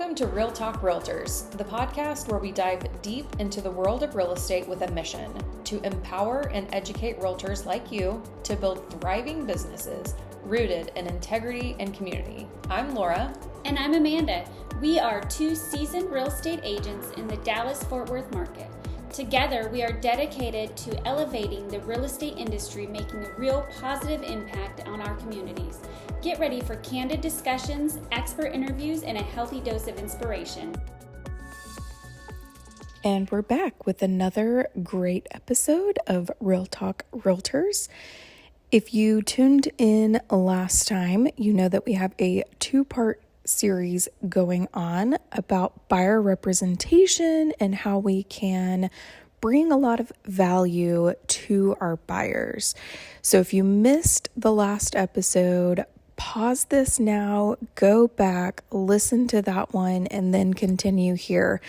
Welcome to Real Talk Realtors, the podcast where we dive deep into the world of real estate with a mission to empower and educate realtors like you to build thriving businesses rooted in integrity and community. I'm Laura. And I'm Amanda. We are two seasoned real estate agents in the Dallas-Fort Worth market. Together, we are dedicated to elevating the real estate industry, making a real positive impact on our communities. Get ready for candid discussions, expert interviews, and a healthy dose of inspiration. And we're back with another great episode of Real Talk Realtors. If you tuned in last time, you know that we have a two-part series going on about buyer representation and how we can bring a lot of value to our buyers. So if you missed the last episode, pause this now, go back, listen to that one, and then continue here.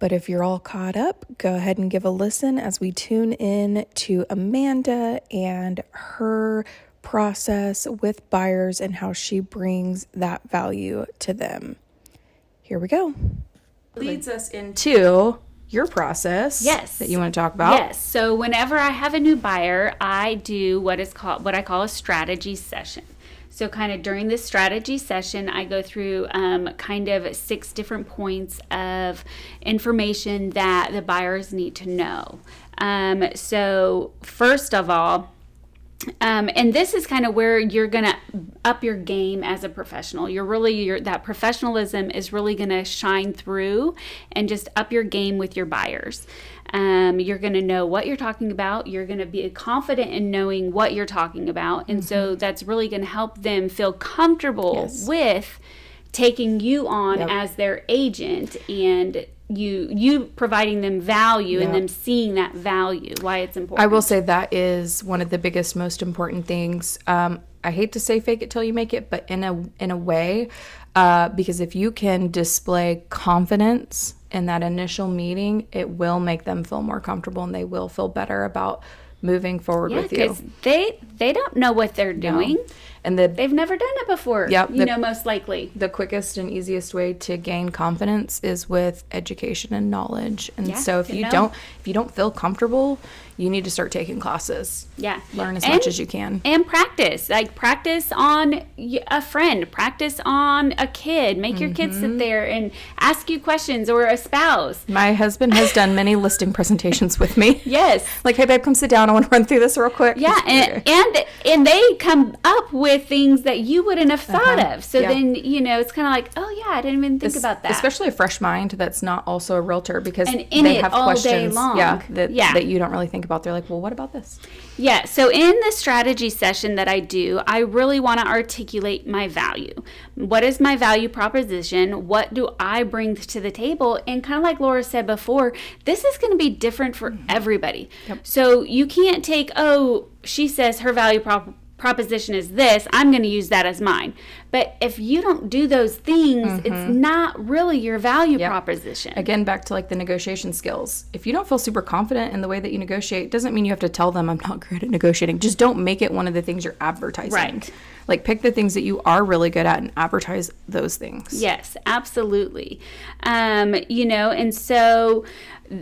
But if you're all caught up, go ahead and give a listen as we tune in to Amanda and her process with buyers and how she brings that value to them. Here we go. Leads us into your process. Yes. That you want to talk about. Yes. So whenever I have a new buyer, I do what I call a strategy session. So kind of during this strategy session, I go through kind of 6 different points of information that the buyers need to know. So first of all, and this is kind of where you're going to up your game as a professional. That professionalism is really going to shine through and just up your game with your buyers. You're going to know what you're talking about. You're going to be confident in knowing what you're talking about. And so that's really going to help them feel comfortable with taking you on as their agent and you providing them value and them seeing that value, why it's important. I will say that is one of the biggest, most important things. I hate to say fake it till you make it, but in a way, because if you can display confidence in that initial meeting, it will make them feel more comfortable and they will feel better about moving forward with you. Because they don't know what they're doing. No. And they've never done it before. Yep, Most likely. The quickest and easiest way to gain confidence is with education and knowledge. And so if you don't feel comfortable, you need to start taking classes. Yeah. Learn as much as you can. And practice. Like practice on a friend, practice on a kid. Make your kids sit there and ask you questions, or a spouse. My husband has done many listing presentations with me. Yes. Like, hey babe, come sit down. I want to run through this real quick. Yeah. And they come up with things that you wouldn't have thought of. So then, it's kind of like, oh yeah, I didn't even think about that. Especially a fresh mind that's not also a realtor, because and they have all questions day long. That you don't really think about. They're like, well, what about this? Yeah. So in the strategy session that I do, I really want to articulate my value. What is my value proposition? What do I bring to the table? And kind of like Laura said before, this is going to be different for everybody. Yep. So you can't take, she says her value proposition is this, I'm going to use that as mine. But if you don't do those things, it's not really your value proposition. Again, back to like the negotiation skills. If you don't feel super confident in the way that you negotiate, doesn't mean you have to tell them I'm not great at negotiating. Just don't make it one of the things you're advertising. Right. Like pick the things that you are really good at and advertise those things. Yes, absolutely. And so,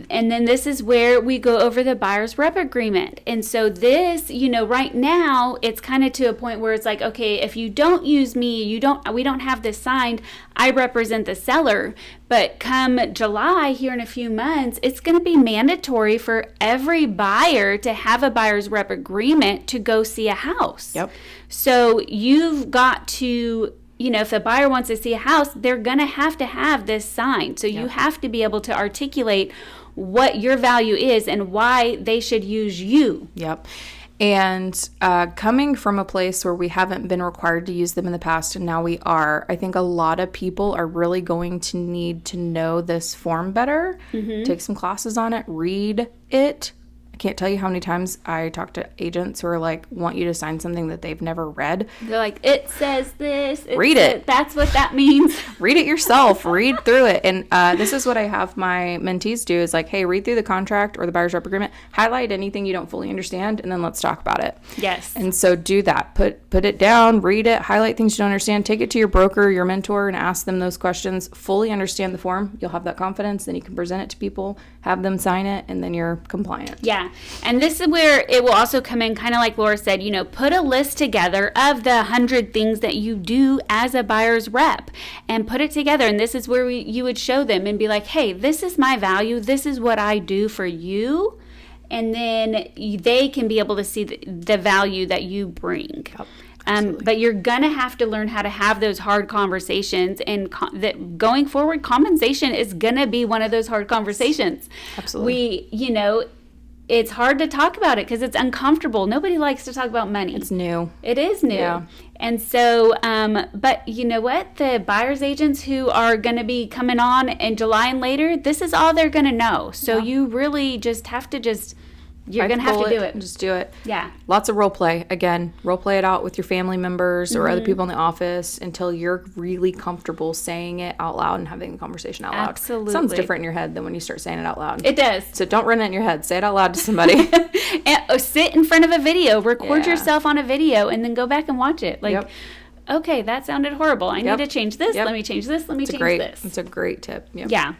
and then this is where we go over the buyer's rep agreement. And so this, right now it's kind of to a point where it's like, okay, if you don't use me, we don't have this signed, I represent the seller. But come July, here in a few months, it's going to be mandatory for every buyer to have a buyer's rep agreement to go see a house. Yep. So you've got to, if the buyer wants to see a house, they're going to have this signed. So you have to be able to articulate what your value is and why they should use you. Yep. And coming from a place where we haven't been required to use them in the past and now we are, I think a lot of people are really going to need to know this form better, take some classes on it, read it. I can't tell you how many times I talk to agents who are like, want you to sign something that they've never read. They're like, it says this. Read it. That's what that means. Read it yourself. Read through it. And this is what I have my mentees do is like, hey, read through the contract or the buyer's rep agreement, highlight anything you don't fully understand, and then let's talk about it. Yes. And so do that. Put it down, read it, highlight things you don't understand, take it to your broker, your mentor, and ask them those questions. Fully understand the form. You'll have that confidence. Then you can present it to people, have them sign it, and then you're compliant. Yeah. And this is where it will also come in, kind of like Laura said, put a list together of the 100 things that you do as a buyer's rep and put it together. And this is where you would show them and be like, hey, this is my value. This is what I do for you. And then they can be able to see the value that you bring. Yep. But you're going to have to learn how to have those hard conversations. And that going forward, compensation is going to be one of those hard conversations. Absolutely. It's hard to talk about it because it's uncomfortable. Nobody likes to talk about money. It's new. It is new. Yeah. And so, but you know what? The buyer's agents who are going to be coming on in July and later, this is all they're going to know. So you really just have to you're going to have to do it. Just do it. Yeah. Lots of role play. Again, role play it out with your family members or other people in the office until you're really comfortable saying it out loud and having the conversation out loud. Absolutely. Sounds different in your head than when you start saying it out loud. It does. So don't run it in your head. Say it out loud to somebody. And sit in front of a video. Record yourself on a video and then go back and watch it. Like, okay, that sounded horrible. I need to change this. Let me change this. Let me change this. It's a great tip. Yep. Yeah.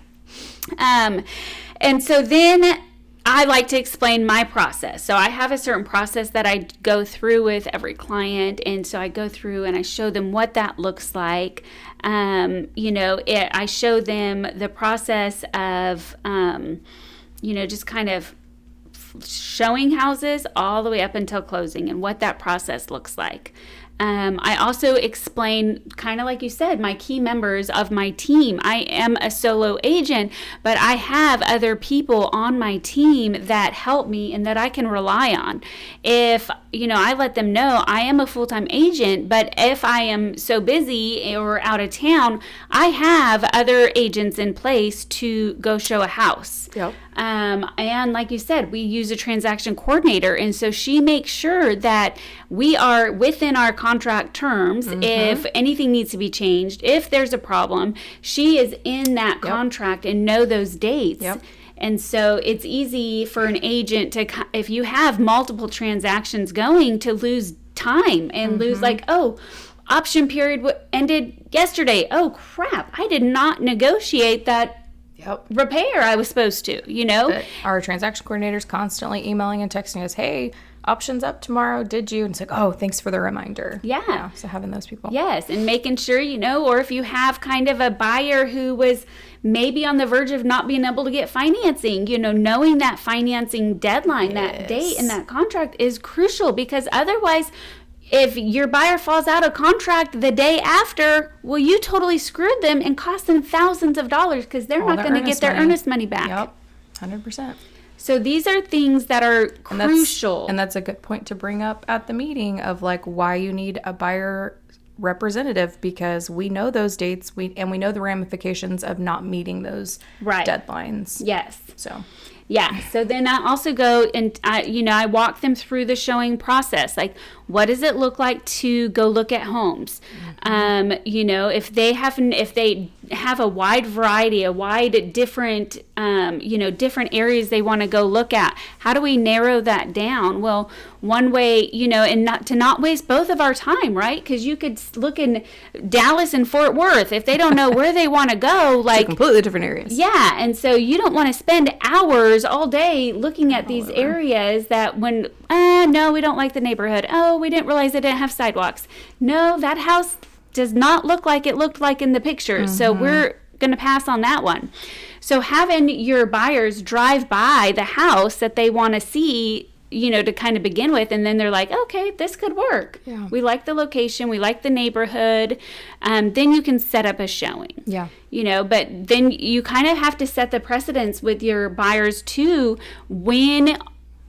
And so then I like to explain my process. So I have a certain process that I go through with every client. And so I go through and I show them what that looks like. I show them the process of, just kind of showing houses all the way up until closing and what that process looks like. I also explain, kind of like you said, my key members of my team. I am a solo agent, but I have other people on my team that help me and that I can rely on. If, I let them know I am a full-time agent, but if I am so busy or out of town, I have other agents in place to go show a house. Yep. And like you said, we use a transaction coordinator. And so she makes sure that we are within our contract terms. If anything needs to be changed, if there's a problem, she is in that contract and know those dates. Yep. And so it's easy for an agent to, if you have multiple transactions going, to lose time and lose option period ended yesterday. Oh crap, I did not negotiate that repair I was supposed to, But our transaction coordinator's constantly emailing and texting us, hey, option's up tomorrow, did you? And it's like, oh, thanks for the reminder. Yeah. So having those people. Yes, and making sure, or if you have kind of a buyer who was maybe on the verge of not being able to get financing, knowing that financing deadline, that date in that contract is crucial, because otherwise, if your buyer falls out of contract the day after, well, you totally screwed them and cost them thousands of dollars because they're not going to get their earnest money back. Yep, 100%. So these are things that are crucial. And that's a good point to bring up at the meeting of why you need a buyer representative, because we know those dates we know the ramifications of not meeting those deadlines. Yes. So then I also go and I walk them through the showing process. Like, what does it look like to go look at homes? If they have a wide variety, different areas they want to go look at, how do we narrow that down? Well, one way, and not waste both of our time, right? Because you could look in Dallas and Fort Worth. If they don't know where they want to go, so completely different areas. Yeah, and so you don't want to spend hours all day looking at these areas that no, we don't like the neighborhood. Oh, we didn't realize they didn't have sidewalks. No, that house does not look like it looked like in the picture. So we're going to pass on that one. So having your buyers drive by the house that they want to see, to kind of begin with, and then they're like, okay, this could work. Yeah. We like the location, we like the neighborhood. Then you can set up a showing. Yeah. But then you kind of have to set the precedence with your buyers too, when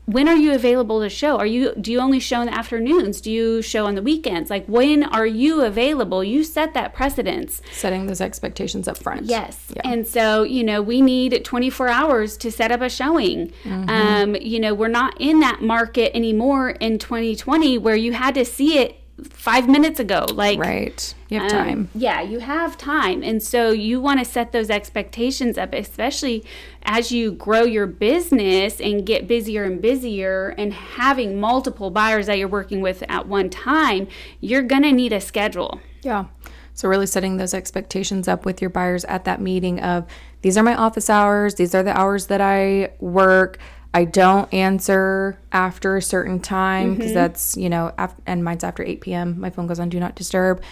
when are you available to show? Do you only show in the afternoons? Do you show on the weekends? Like, when are you available? You set that precedence. Setting those expectations up front. Yes. Yeah. And so, we need 24 hours to set up a showing. We're not in that market anymore in 2020 where you had to see it 5 minutes ago. Like, right. You have time. Yeah, you have time. And so you want to set those expectations up, especially as you grow your business and get busier and busier and having multiple buyers that you're working with at one time. You're going to need a schedule. Yeah. So really setting those expectations up with your buyers at that meeting of, these are my office hours. These are the hours that I work. I don't answer after a certain time because that's, and mine's after 8 p.m. My phone goes on Do Not Disturb.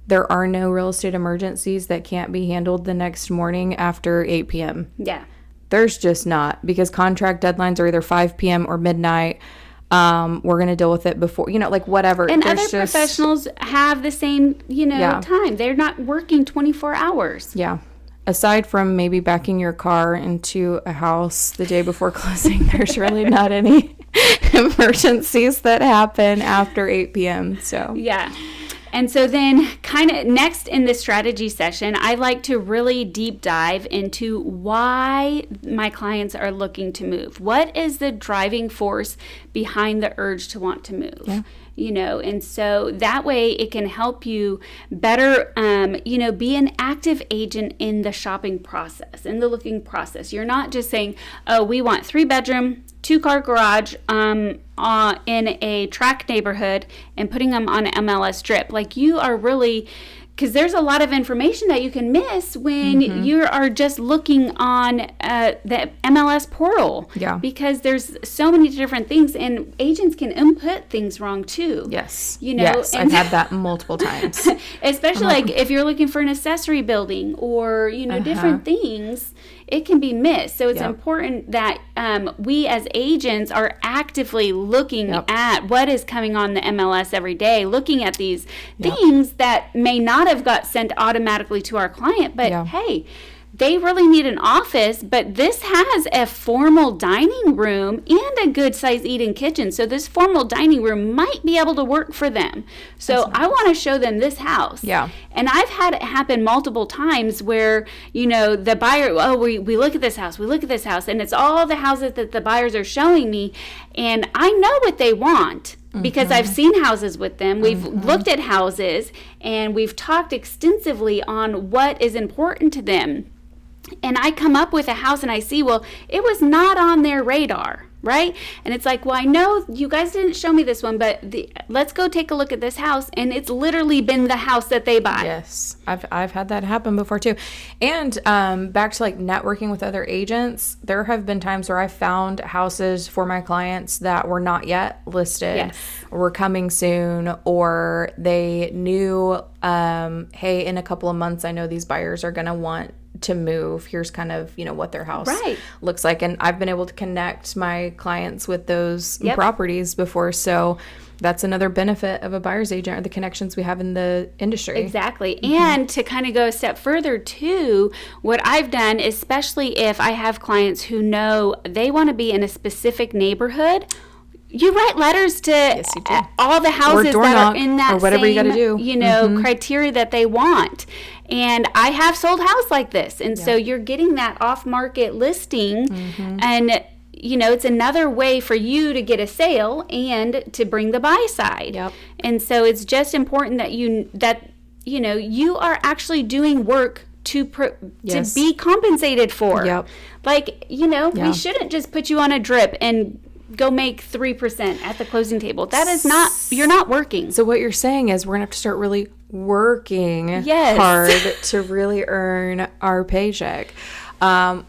There are no real estate emergencies that can't be handled the next morning after 8 p.m. Yeah. There's just not, because contract deadlines are either 5 p.m. or midnight. We're going to deal with it before, whatever. And other professionals have the same, time. They're not working 24 hours. Yeah. Aside from maybe backing your car into a house the day before closing, there's really not any emergencies that happen after 8 p.m. So yeah. And so then kind of next in this strategy session, I like to really deep dive into why my clients are looking to move. What is the driving force behind the urge to want to move? Yeah. And so that way it can help you better, be an active agent in the shopping process, in the looking process. You're not just saying, oh, we want 3-bedroom, 2-car garage in a tract neighborhood and putting them on an MLS strip. Like, you are really, because there's a lot of information that you can miss when you are just looking on the MLS portal. Yeah. Because there's so many different things, and agents can input things wrong too. Yes. Yes, I've had that multiple times. Especially like if you're looking for an accessory building or, different things, it can be missed. So it's important that we as agents are actively looking at what is coming on the MLS every day, looking at these things that may not have got sent automatically to our client, but hey, they really need an office, but this has a formal dining room and a good size eat-in kitchen. So this formal dining room might be able to work for them. So nice. I want to show them this house. Yeah. And I've had it happen multiple times where, the buyer, we look at this house, and it's all the houses that the buyers are showing me, and I know what they want. Because I've seen houses with them. We've looked at houses, and we've talked extensively on what is important to them. And I come up with a house and I see, it was not on their radar, right? And it's like, I know you guys didn't show me this one, but let's go take a look at this house. And it's literally been the house that they buy. Yes, I've had that happen before too. And back to networking with other agents, there have been times where I found houses for my clients that were not yet listed, were coming soon, or they knew, hey, in a couple of months, I know these buyers are going to want to move. Here's kind of, what their house looks like. And I've been able to connect my clients with those properties before. So that's another benefit of a buyer's agent, or the connections we have in the industry. Exactly. And to kind of go a step further too, what I've done, especially if I have clients who know they want to be in a specific neighborhood, you write letters to all the houses that are in that or whatever you got to do. Criteria that they want. And I have sold house like this. And so you're getting that off-market listing. And, it's another way for you to get a sale and to bring the buy side. Yep. And so it's just important that you are actually doing work to be compensated for. Yep. We shouldn't just put you on a drip and go make 3% at the closing table. That is not, you're not working. So what you're saying is we're going to have to start really working hard to really earn our paycheck.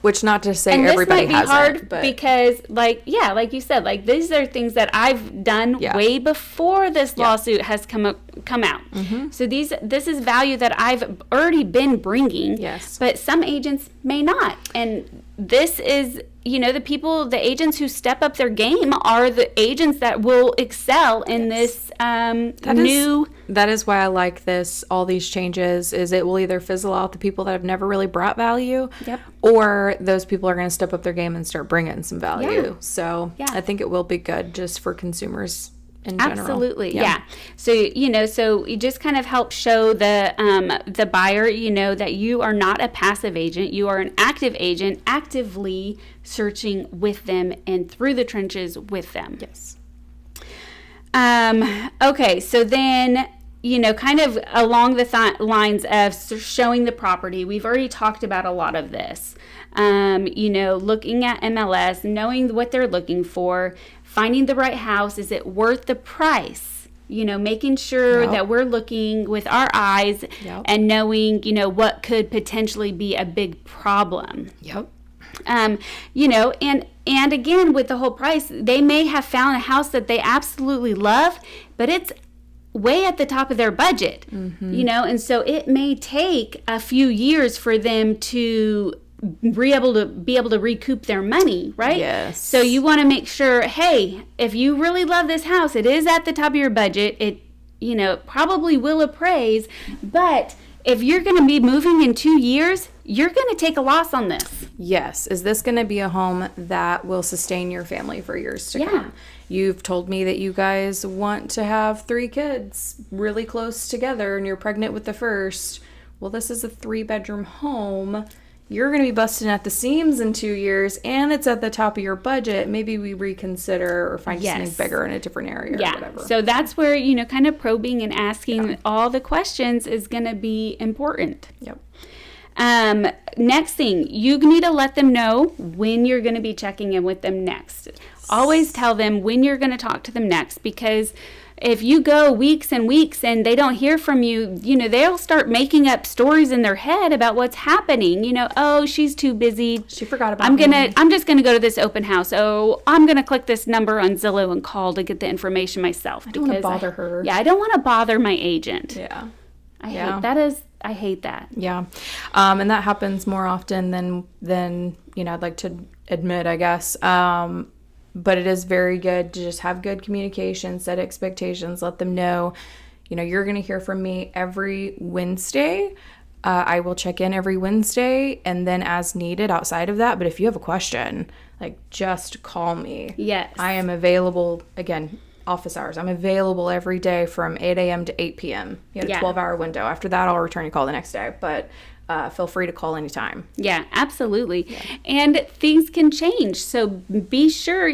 Which, not to say everybody has it. And this might be hard because, like you said, these are things that I've done way before this lawsuit has come out. So this is value that I've already been bringing. Yes. But some agents may not. And this is, the agents who step up their game are the agents that will excel in this That is why I like this, all these changes, is it will either fizzle out the people that have never really brought value, or those people are going to step up their game and start bringing some value. Yeah. So I think it will be good just for consumers in general. Absolutely, yeah. So, so you just kind of help show the buyer, that you are not a passive agent. You are an active agent, actively searching with them and through the trenches with them. Yes. Okay, so then, kind of along the lines of showing the property, we've already talked about a lot of this. Looking at MLS, knowing what they're looking for, finding the right house. Is it worth the price? Making sure that we're looking with our eyes and knowing, what could potentially be a big problem. Yep. And again, with the whole price, they may have found a house that they absolutely love, but it's way at the top of their budget, and so it may take a few years for them to be able to recoup their money, right? Yes. So you want to make sure, hey, if you really love this house, it is at the top of your budget. It, probably will appraise, but if you're going to be moving in 2 years, you're going to take a loss on this. Yes. Is this going to be a home that will sustain your family for years to come? You've told me that you guys want to have 3 kids really close together and you're pregnant with the first. Well, this is a 3-bedroom home. You're going to be busting at the seams in 2 years, and it's at the top of your budget. Maybe we reconsider or find something bigger in a different area or whatever. So that's where, kind of probing and asking all the questions is going to be important. Yep. Next thing, you need to let them know when you're going to be checking in with them next. Always tell them when you're going to talk to them next, because if you go weeks and weeks and they don't hear from you, they'll start making up stories in their head about what's happening. Oh, she's too busy. She forgot about me. I'm just going to go to this open house. Oh, I'm going to click this number on Zillow and call to get the information myself. I don't want to bother her. Yeah, I don't want to bother my agent. Yeah. I hate that. Yeah. And that happens more often than I'd like to admit, I guess. But it is very good to just have good communication, set expectations, let them know, you're going to hear from me every Wednesday. I will check in every Wednesday and then as needed outside of that. But if you have a question, just call me. Yes. I am available, again, office hours. I'm available every day from 8 a.m. to 8 p.m. You have a 12-hour window. After that, I'll return your call the next day. But feel free to call anytime. Yeah, absolutely. Yeah. And things can change. So be sure,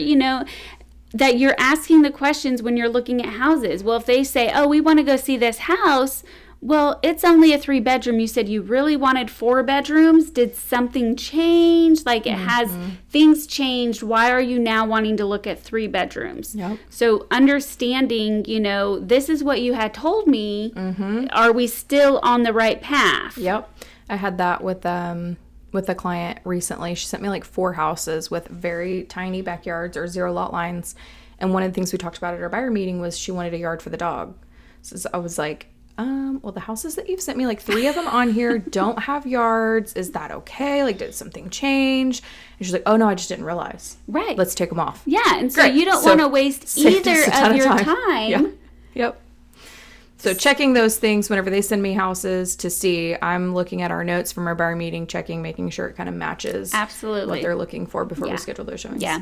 that you're asking the questions when you're looking at houses. Well, if they say, oh, we want to go see this house. Well, it's only a 3-bedroom. You said you really wanted 4 bedrooms. Did something change? Has things changed? Why are you now wanting to look at 3 bedrooms? Yep. So understanding, this is what you had told me. Are we still on the right path? Yep. I had that with a client recently. She sent me 4 houses with very tiny backyards or 0 lot lines. And one of the things we talked about at our buyer meeting was she wanted a yard for the dog. So I was like, well, the houses that you've sent me, 3 of them on here don't have yards. Is that okay? Did something change? And she's like, oh no, I just didn't realize. Right. Let's take them off. Yeah. And so you don't want to waste either of your time. Yeah. Yep. So checking those things whenever they send me houses to see, I'm looking at our notes from our buyer meeting, making sure it kind of matches what they're looking for before we schedule those showings. Yeah.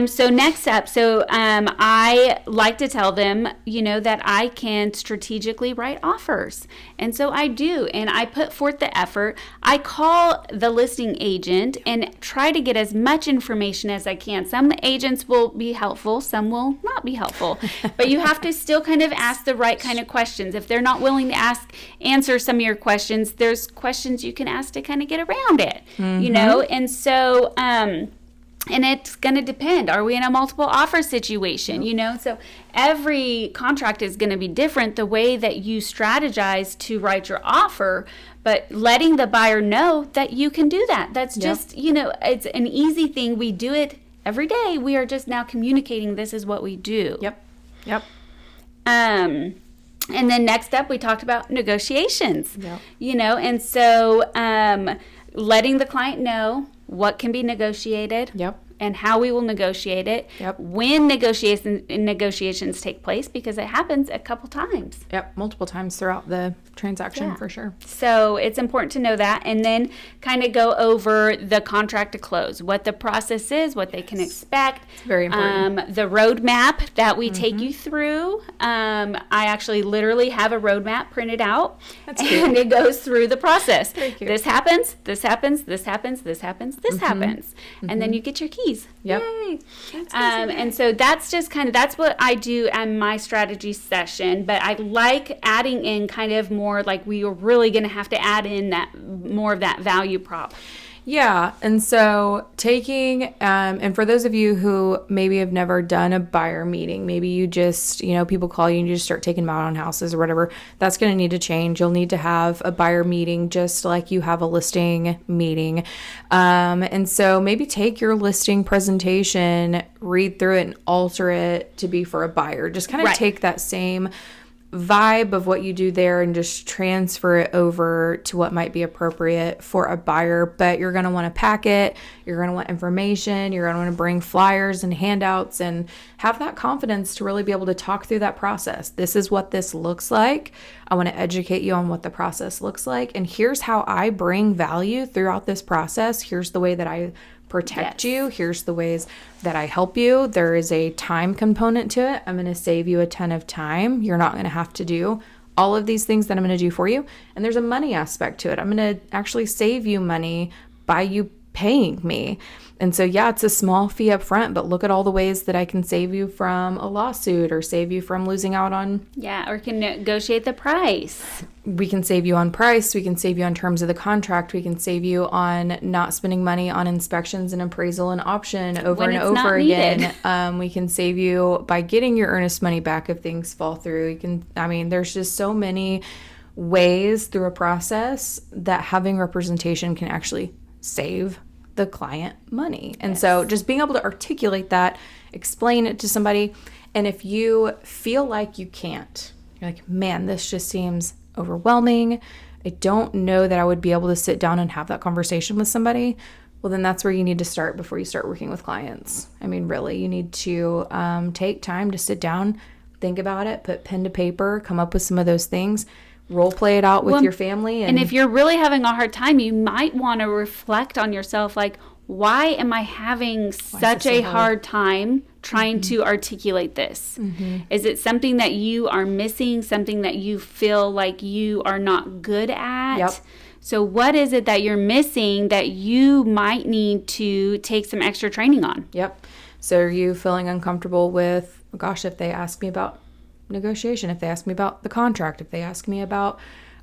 So next up, I like to tell them, that I can strategically write offers. And so I do, and I put forth the effort. I call the listing agent and try to get as much information as I can. Some agents will be helpful, some will not be helpful. But you have to still kind of ask the right kind of questions. If they're not willing to answer some of your questions, there's questions you can ask to kind of get around it, and so, and it's going to depend. Are we in a multiple offer situation? So every contract is going to be different, the way that you strategize to write your offer, but letting the buyer know that you can do that. That's just, it's an easy thing. We do it every day. We are just now communicating this is what we do. Yep. And then next up, we talked about negotiations, and so letting the client know what can be negotiated. Yep. And how we will negotiate it. Yep. When negotiations take place, because it happens a couple times. Yep. Multiple times throughout the transaction, for sure. So it's important to know that, and then kind of go over the contract to close, what the process is, what they can expect. It's very important. The roadmap that we take you through. I actually literally have a roadmap printed out. That's cute. And it goes through the process. Very cute. This happens, this happens, this happens, this happens, this happens. And then you get your keys. Yep. Yay. And so that's just that's what I do at my strategy session. But I like adding in kind of more like we are really going to have to add in that more of that value prop. Yeah. And so taking, and for those of you who maybe have never done a buyer meeting, maybe you just, people call you and you just start taking them out on houses or whatever, that's going to need to change. You'll need to have a buyer meeting just like you have a listing meeting. And so maybe take your listing presentation, read through it and alter it to be for a buyer. Just kind of take that same vibe of what you do there and just transfer it over to what might be appropriate for a buyer. But you're going to want to pack it. You're going to want information. You're going to want to bring flyers and handouts and have that confidence to really be able to talk through that process. This is what this looks like. I want to educate you on what the process looks like. And here's how I bring value throughout this process. Here's the way that I protect you. Here's the ways that I help you. There is a time component to it. I'm going to save you a ton of time. You're not going to have to do all of these things that I'm going to do for you. And there's a money aspect to it. I'm going to actually save you money by you paying me. And so, it's a small fee up front, but look at all the ways that I can save you from a lawsuit or save you from losing out on. Yeah, or can negotiate the price. We can save you on price. We can save you on terms of the contract. We can save you on not spending money on inspections and appraisal and option over and over again. We can save you by getting your earnest money back if things fall through. There's just so many ways through a process that having representation can actually save the client money. And so just being able to articulate that, explain it to somebody. And if you feel like you can't, you're like, man, this just seems overwhelming. I don't know that I would be able to sit down and have that conversation with somebody. Well, then that's where you need to start before you start working with clients. Really, you need to take time to sit down, think about it, put pen to paper, come up with some of those things. Role play it out with your family. And if you're really having a hard time, you might want to reflect on yourself, like, why am I having such a hard time trying to articulate this? Is it something that you are missing, something that you feel like you are not good at? Yep. So what is it that you're missing that you might need to take some extra training on? Yep. So are you feeling uncomfortable with, if they ask me about negotiation, if they ask me about the contract, if they ask me about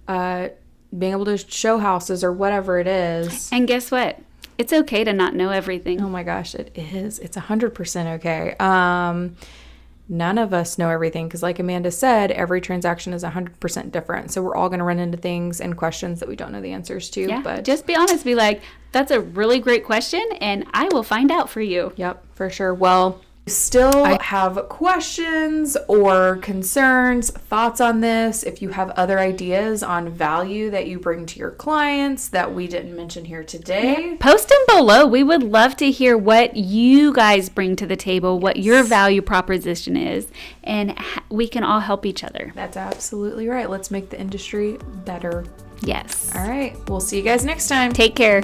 being able to show houses or whatever it is. And guess what? It's okay to not know everything. Oh my gosh, it is. It's 100% okay. None of us know everything because like Amanda said, every transaction is 100% different. So we're all going to run into things and questions that we don't know the answers to. Yeah, but just be honest. Be like, that's a really great question and I will find out for you. Yep, for sure. Well, still have questions or concerns, thoughts on this, if you have other ideas on value that you bring to your clients that we didn't mention here today, post them below. We would love to hear what you guys bring to the table, what your value proposition is, and we can all help each other. That's absolutely right. Let's make the industry better. Yes. All right. We'll see you guys next time. Take care.